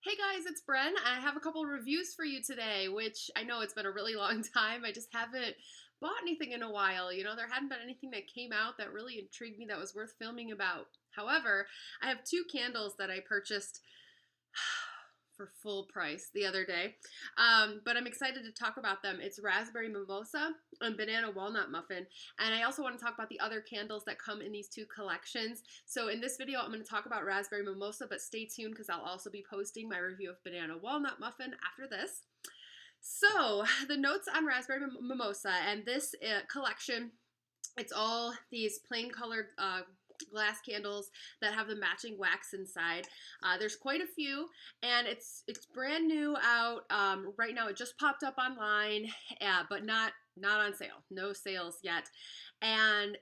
Hey guys, it's Bren. I have a couple reviews for you today, which I know it's been a really long time. I just haven't bought anything in a while. There hadn't been anything that came out that really intrigued me that was worth filming about. However, I have two candles that I purchased for full price the other day, but I'm excited to talk about them. It's Raspberry Mimosa and Banana Walnut Muffin, and I also want to talk about the other candles that come in these two collections. So in this video, I'm going to talk about Raspberry Mimosa, but stay tuned because I'll also be posting my review of Banana Walnut Muffin after this. So the notes on Raspberry Mimosa and this collection, it's all these plain colored glass candles that have the matching wax inside. There's quite a few, and it's brand new out right now. It just popped up online, but not on sale. No sales yet, and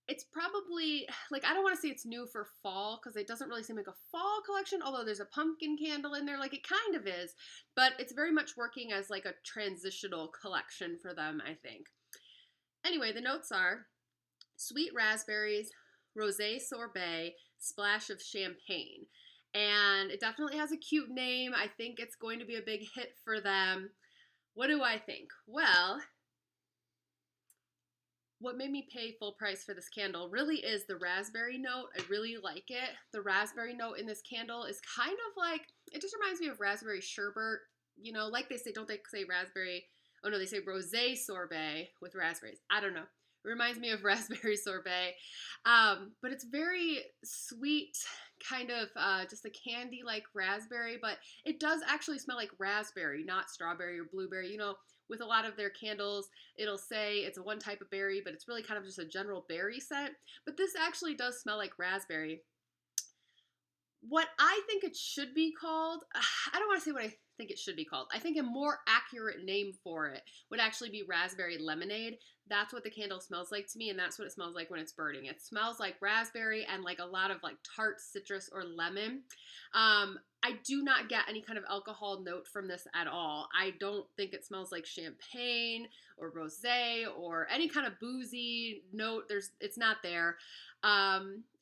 it's probably, like, I don't want to say it's new for fall because it doesn't really seem like a fall collection, although there's a pumpkin candle in there, like it kind of is, but it's very much working as like a transitional collection for them, I think. Anyway, the notes are sweet raspberries, rosé sorbet, splash of champagne. And it definitely has a cute name. I think it's going to be a big hit for them. What do I think? Well, what made me pay full price for this candle really is the raspberry note. I really like it. The raspberry note in this candle is kind of like, it just reminds me of raspberry sherbet. Like they say, don't they say raspberry? Oh no, they say rosé sorbet with raspberries. I don't know. It reminds me of raspberry sorbet, but it's very sweet, kind of just a candy-like raspberry, but it does actually smell like raspberry, not strawberry or blueberry. With a lot of their candles, it'll say it's a one type of berry, but it's really kind of just a general berry scent. But this actually does smell like raspberry. What I think it should be called, I don't want to say what I think it should be called. I think a more accurate name for it would actually be raspberry lemonade. That's what the candle smells like to me, and that's what it smells like when it's burning. It smells like raspberry and like a lot of like tart citrus or lemon. I do not get any kind of alcohol note from this at all. I don't think it smells like champagne or rosé or any kind of boozy note. It's not there.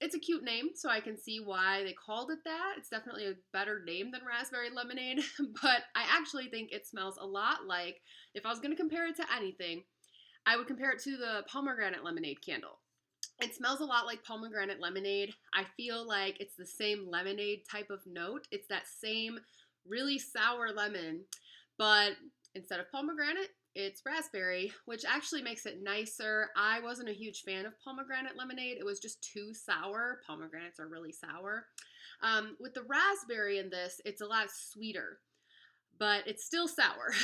It's a cute name, so I can see why they called it that. It's definitely a better name than raspberry lemonade, but I actually think it smells a lot like, if I was going to compare it to anything, I would compare it to the pomegranate lemonade candle. It smells a lot like pomegranate lemonade. I feel like it's the same lemonade type of note. It's that same really sour lemon, but instead of pomegranate, it's raspberry, which actually makes it nicer. I wasn't a huge fan of pomegranate lemonade. It was just too sour. Pomegranates are really sour. With the raspberry in this, it's a lot sweeter, but it's still sour.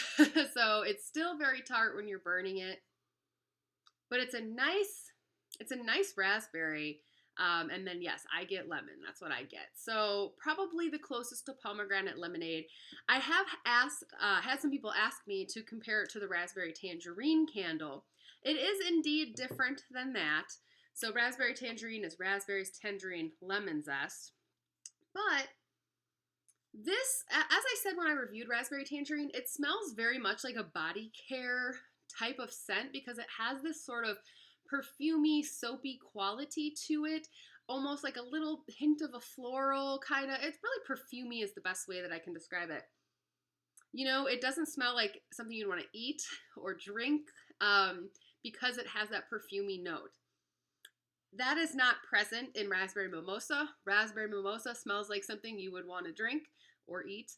So it's still very tart when you're burning it. But it's a nice raspberry. And then, yes, I get lemon. That's what I get. So probably the closest to pomegranate lemonade. I have had some people ask me to compare it to the raspberry tangerine candle. It is indeed different than that. So raspberry tangerine is raspberries, tangerine, lemon zest. But this, as I said when I reviewed raspberry tangerine, it smells very much like a body care type of scent because it has this sort of perfumey, soapy quality to it, almost like a little hint of a floral kind of. It's really perfumey is the best way that I can describe it. It doesn't smell like something you'd want to eat or drink because it has that perfumey note. That is not present in Raspberry Mimosa. Raspberry Mimosa smells like something you would want to drink or eat.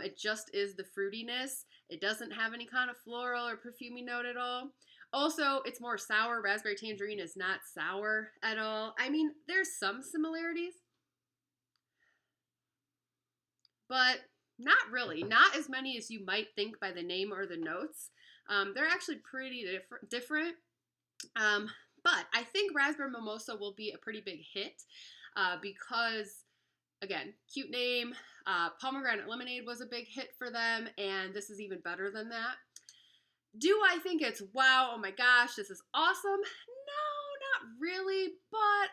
It just is the fruitiness. It doesn't have any kind of floral or perfumey note at all. Also, it's more sour. Raspberry tangerine is not sour at all. I mean, there's some similarities, but not really. Not as many as you might think by the name or the notes. They're actually pretty different. But I think Raspberry Mimosa will be a pretty big hit because, again, cute name. Pomegranate Lemonade was a big hit for them, and this is even better than that. Do I think it's wow, oh my gosh, this is awesome? No, not really, but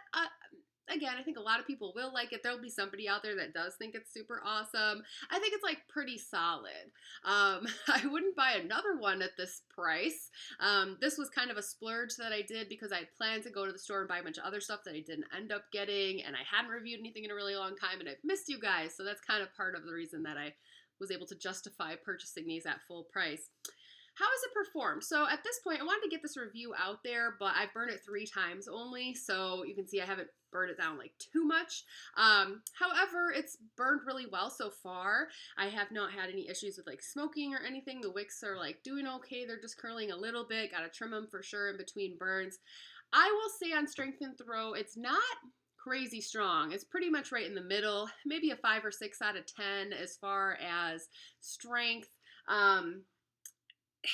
Again, I think a lot of people will like it. There'll be somebody out there that does think it's super awesome. I think it's like pretty solid. I wouldn't buy another one at this price. This was kind of a splurge that I did because I planned to go to the store and buy a bunch of other stuff that I didn't end up getting, and I hadn't reviewed anything in a really long time, and I've missed you guys, so that's kind of part of the reason that I was able to justify purchasing these at full price. How has it performed? So at this point, I wanted to get this review out there, but I've burned it 3 times only, so you can see I haven't burned it down like too much. However, it's burned really well so far. I have not had any issues with like smoking or anything. The wicks are like doing okay. They're just curling a little bit. Gotta trim them for sure in between burns. I will say on strength and throw, it's not crazy strong. It's pretty much right in the middle, maybe a 5 or 6 out of 10 as far as strength.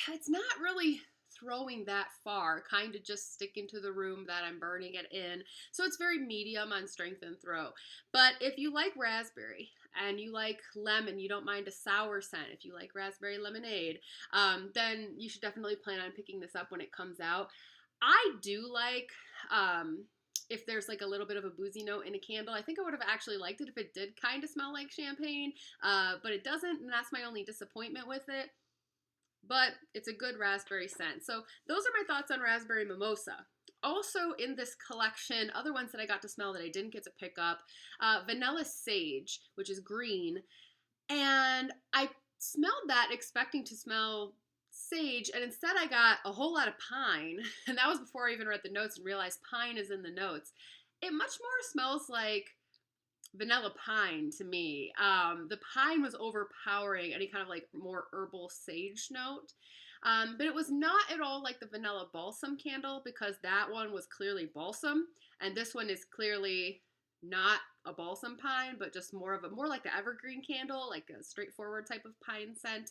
It's not really throwing that far, kind of just sticking to the room that I'm burning it in. So it's very medium on strength and throw. But if you like raspberry and you like lemon, you don't mind a sour scent, if you like raspberry lemonade, then you should definitely plan on picking this up when it comes out. I do like, if there's like a little bit of a boozy note in a candle. I think I would have actually liked it if it did kind of smell like champagne, but it doesn't, and that's my only disappointment with it. But it's a good raspberry scent. So those are my thoughts on Raspberry Mimosa. Also in this collection, other ones that I got to smell that I didn't get to pick up, Vanilla Sage, which is green. And I smelled that expecting to smell sage, and instead I got a whole lot of pine. And that was before I even read the notes and realized pine is in the notes. It much more smells like vanilla pine to me. The pine was overpowering any kind of like more herbal sage note. But it was not at all like the vanilla balsam candle, because that one was clearly balsam, and this one is clearly not a balsam pine, but just more like the evergreen candle, like a straightforward type of pine scent.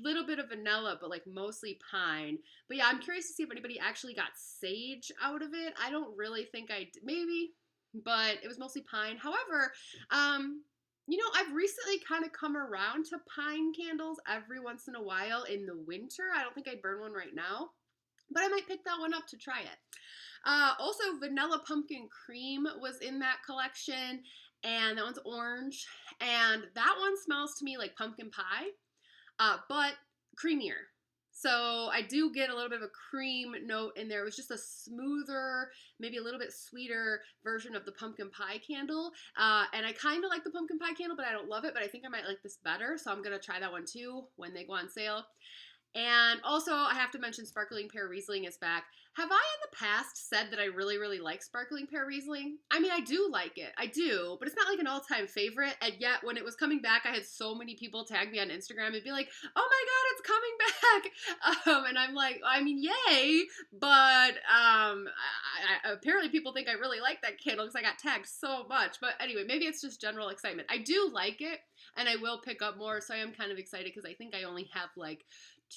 Little bit of vanilla, but like mostly pine. But yeah, I'm curious to see if anybody actually got sage out of it. I don't really think I did. Maybe, but it was mostly pine. However, I've recently kind of come around to pine candles every once in a while in the winter. I don't think I'd burn one right now, but I might pick that one up to try it. Also, Vanilla Pumpkin Cream was in that collection, and that one's orange, and that one smells to me like pumpkin pie, but creamier. So I do get a little bit of a cream note in there. It was just a smoother, maybe a little bit sweeter version of the pumpkin pie candle. And I kind of like the pumpkin pie candle, but I don't love it. But I think I might like this better. So I'm going to try that one too when they go on sale. And also, I have to mention Sparkling Pear Riesling is back. Have I in the past said that I really, really like Sparkling Pear Riesling? I mean, I do like it. I do, but it's not like an all-time favorite. And yet, when it was coming back, I had so many people tag me on Instagram and be like, oh my god, it's coming back! And I'm like, I mean, yay! But apparently people think I really like that candle because I got tagged so much. But anyway, maybe it's just general excitement. I do like it, and I will pick up more, so I am kind of excited because I think I only have like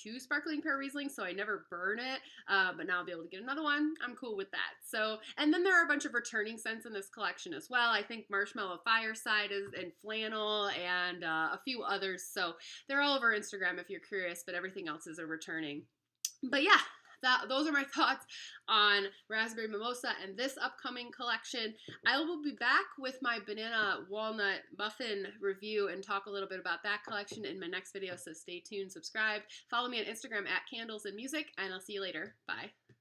2 Sparkling Pear Riesling, so I never burn it, but now I'll be able to get another one. I'm cool with that. So, and then there are a bunch of returning scents in this collection as well. I think Marshmallow Fireside is and Flannel and a few others, so they're all over Instagram if you're curious, but everything else is a returning. But yeah, those are my thoughts on Raspberry Mimosa and this upcoming collection. I will be back with my banana walnut muffin review and talk a little bit about that collection in my next video, so stay tuned, subscribe, follow me on Instagram at Candles and Music, and I'll see you later. Bye.